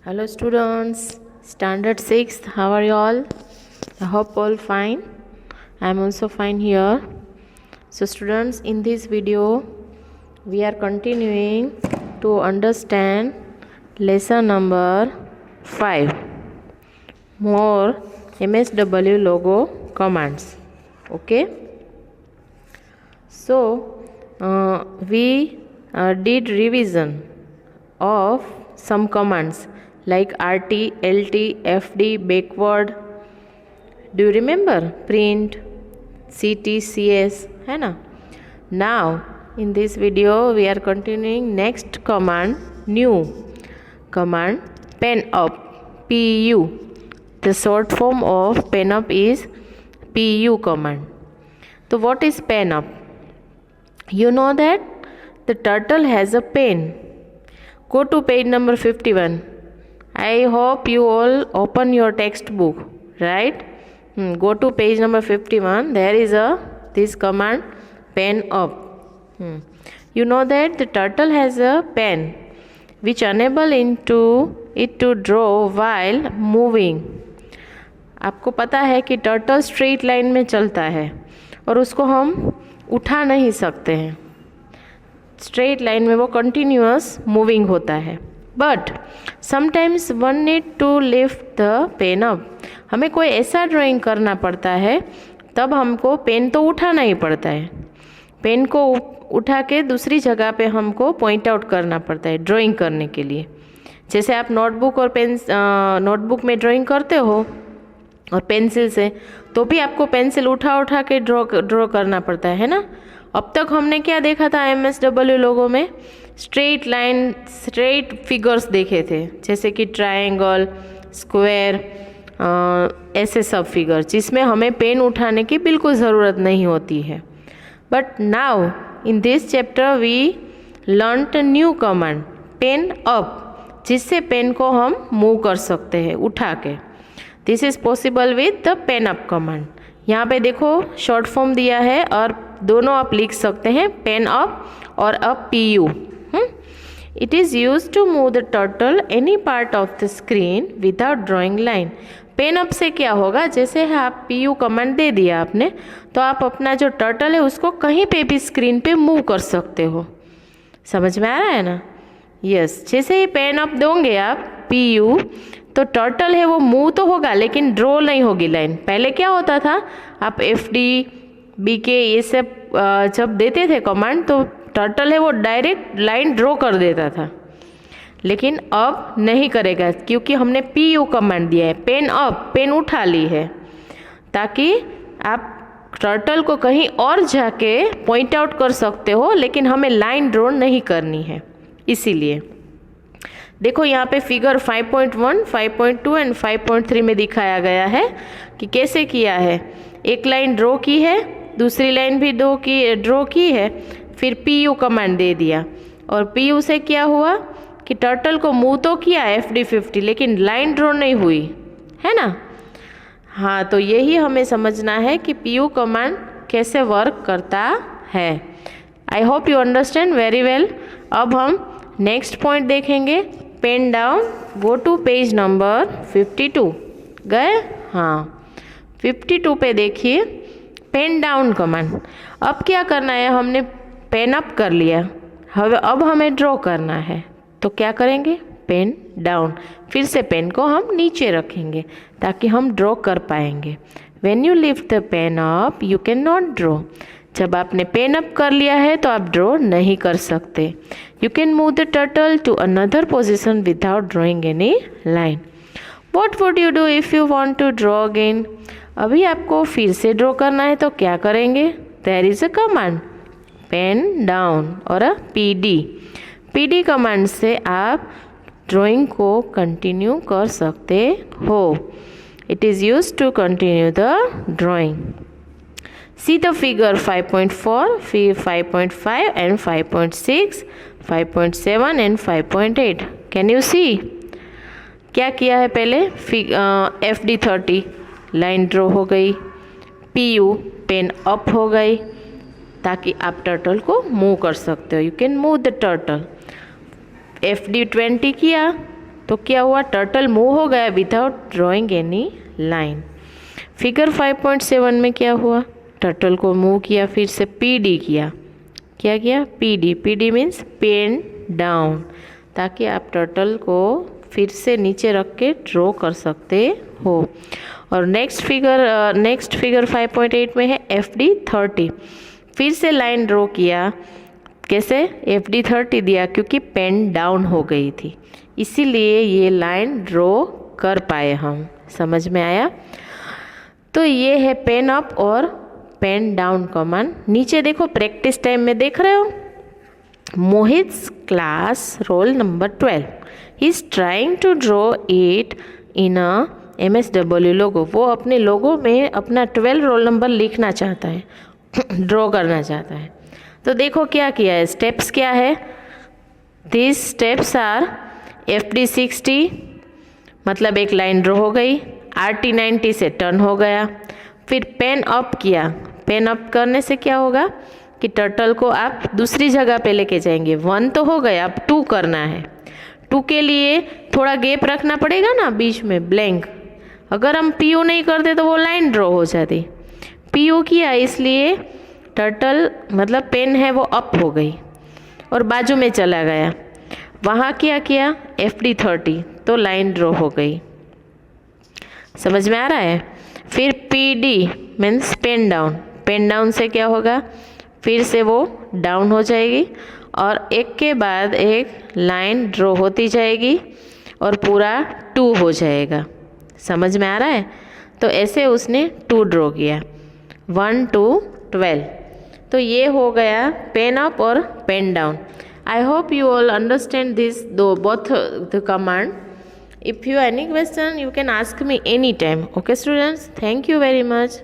Hello students, standard 6th, how are you all? I hope all fine. I am also fine here. So students, in this video we are continuing to understand lesson number 5, more MSW logo commands. Okay, so we did revision of some commands like RT, LT, FD, backward. Do you remember? Print, CT, CS, है ना? Now in this video we are continuing next command, new command, pen up, PU. The short form of pen up is PU command. So what is pen up? You know that the turtle has a pen. Go to page number 51. I hope you all open your textbook, right? Go to page number 51. There is this command, pen up. You know that the turtle has a pen which enable it to draw while moving. आपको पता है कि turtle straight line में चलता है और उसको हम उठा नहीं सकते हैं. स्ट्रेट लाइन में वो कंटिन्यूअस मूविंग होता है. But sometimes one need to lift the pen up. हमें कोई ऐसा ड्राइंग करना पड़ता है तब हमको पेन तो उठाना ही पड़ता है. पेन को उठा के दूसरी जगह पे हमको पॉइंट आउट करना पड़ता है ड्राइंग करने के लिए. जैसे आप नोटबुक और नोटबुक में ड्राइंग करते हो और पेंसिल से, तो भी आपको पेंसिल उठा के ड्रॉ करना पड़ता है ना. अब तक हमने क्या देखा था MSW लोगो में? स्ट्रेट लाइन, स्ट्रेट फिगर्स देखे थे, जैसे कि ट्रायंगल, स्क्वायर, ऐसे सब फिगर जिसमें हमें पेन उठाने की बिल्कुल ज़रूरत नहीं होती है. But now in this chapter we learned a new command, pen up, जिससे पेन को हम मूव कर सकते हैं उठा के. This is possible with the pen up command. यहाँ पे देखो शॉर्ट फॉर्म दिया है और दोनों आप लिख सकते हैं, पेन अप और up PU. It is use to move the turtle any part of the screen without drawing line. Pen up से क्या होगा, जैसे आप PU कमांड दे दिया आपने, तो आप अपना जो टर्टल है उसको कहीं पे भी स्क्रीन पे मूव कर सकते हो. समझ में आ रहा है ना? यस. जैसे ही पेन अप दोगे आप PU, तो टर्टल है वो मूव तो होगा लेकिन ड्रॉ नहीं होगी लाइन. पहले क्या होता था, आप FD, BK ये सब जब देते थे कमांड तो टर्टल है वो डायरेक्ट लाइन ड्रॉ कर देता था, लेकिन अब नहीं करेगा क्योंकि हमने PU कमांड दिया है. पेन अप, पेन उठा ली है ताकि आप टर्टल को कहीं और जाके पॉइंट आउट कर सकते हो, लेकिन हमें लाइन ड्रॉ नहीं करनी है. इसीलिए देखो यहाँ पे फिगर 5.1, 5.2 एंड 5.3 में दिखाया गया है कि कैसे किया है. एक लाइन ड्रॉ की है, दूसरी लाइन भी ड्रॉ की है, फिर PU कमांड दे दिया और PU से क्या हुआ कि टर्टल को मूव तो किया FD 50, लेकिन लाइन ड्रॉ नहीं हुई है ना. हाँ, तो यही हमें समझना है कि PU कमांड कैसे वर्क करता है. I hope you understand very well. अब हम नेक्स्ट पॉइंट देखेंगे, pen down. Go to page number 52. गए? हाँ, 52 पे देखिए पेन डाउन कमांड. अब क्या करना है, हमने पेन अप कर लिया, अब हमें ड्रॉ करना है, तो क्या करेंगे, पेन डाउन. फिर से पेन को हम नीचे रखेंगे ताकि हम ड्रॉ कर पाएंगे. When you lift the pen up you can not draw. जब आपने पेन अप कर लिया है तो आप ड्रॉ नहीं कर सकते. You can move the turtle to another position without drawing any line. What would you do if you want to draw again. अभी आपको फिर से ड्रॉ करना है तो क्या करेंगे, there is a command, pen down और अ PD कमांड से आप ड्राइंग को कंटिन्यू कर सकते हो. It is use to continue the drawing. See the figure 5.4, 5.5 and 5.6, 5.7 and 5.8. Can you see? क्या किया है पहले, FD 30 लाइन ड्रॉ हो गई, PU पेन अप हो गई ताकि आप टर्टल को मूव कर सकते हो. You can move the turtle. FD 20 किया तो क्या हुआ, टर्टल मूव हो गया without drawing any line. Figure 5.7 में क्या हुआ, टर्टल को मूव किया, फिर से पीडी किया, क्या किया, PD. PD means pen down, ताकि आप टर्टल को फिर से नीचे रख के ड्रॉ कर सकते हो। और नेक्स्ट फिगर 5.8 में है FD30। फिर से लाइन ड्रॉ किया, कैसे, FD30 दिया क्योंकि पेन डाउन हो गई थी, इसीलिए ये लाइन ड्रॉ कर पाए हम। समझ में आया? तो ये है पेन अप और पेन डाउन कमांड। नीचे देखो, प्रैक्टिस टाइम में देख रहे हो, Mohit's class roll number 12, he is trying to draw it in a MSW logo. वो अपने लोगो में अपना 12 रोल नंबर लिखना चाहता है, ड्रॉ करना चाहता है। तो देखो क्या किया है, स्टेप्स क्या है, दिस स्टेप्स आर FD60 मतलब एक लाइन ड्रॉ हो गई, RT90 से टर्न हो गया, फिर पेन अप किया। पेन अप करने से क्या होगा कि टर्टल को आप दूसरी जगह पे लेके जाएंगे। 1 तो हो गया, अब 2 करना है। 2 के लिए थोड़ा गैप रखना पड़ेगा ना बीच में, ब्लैंक। अगर हम PO नहीं करते तो वो लाइन ड्रॉ हो जाती। PO किया, इसलिए टर्टल मतलब पेन है वो अप हो गई और बाजू में चला गया। वहाँ क्या किया, FD30, तो लाइन ड्रॉ हो गई। समझ में आ रहा है? फिर PD means pen down. Pen down से क्या होगा, फिर से वो डाउन हो जाएगी और एक के बाद एक लाइन ड्रॉ होती जाएगी और पूरा 2 हो जाएगा। समझ में आ रहा है? तो ऐसे उसने 2 ड्रॉ किया, 1 to 12। तो ये हो गया पेन अप और pen down. I hope you all understand this both the command. If you have any question, you can ask me anytime. Okay students, thank you very much.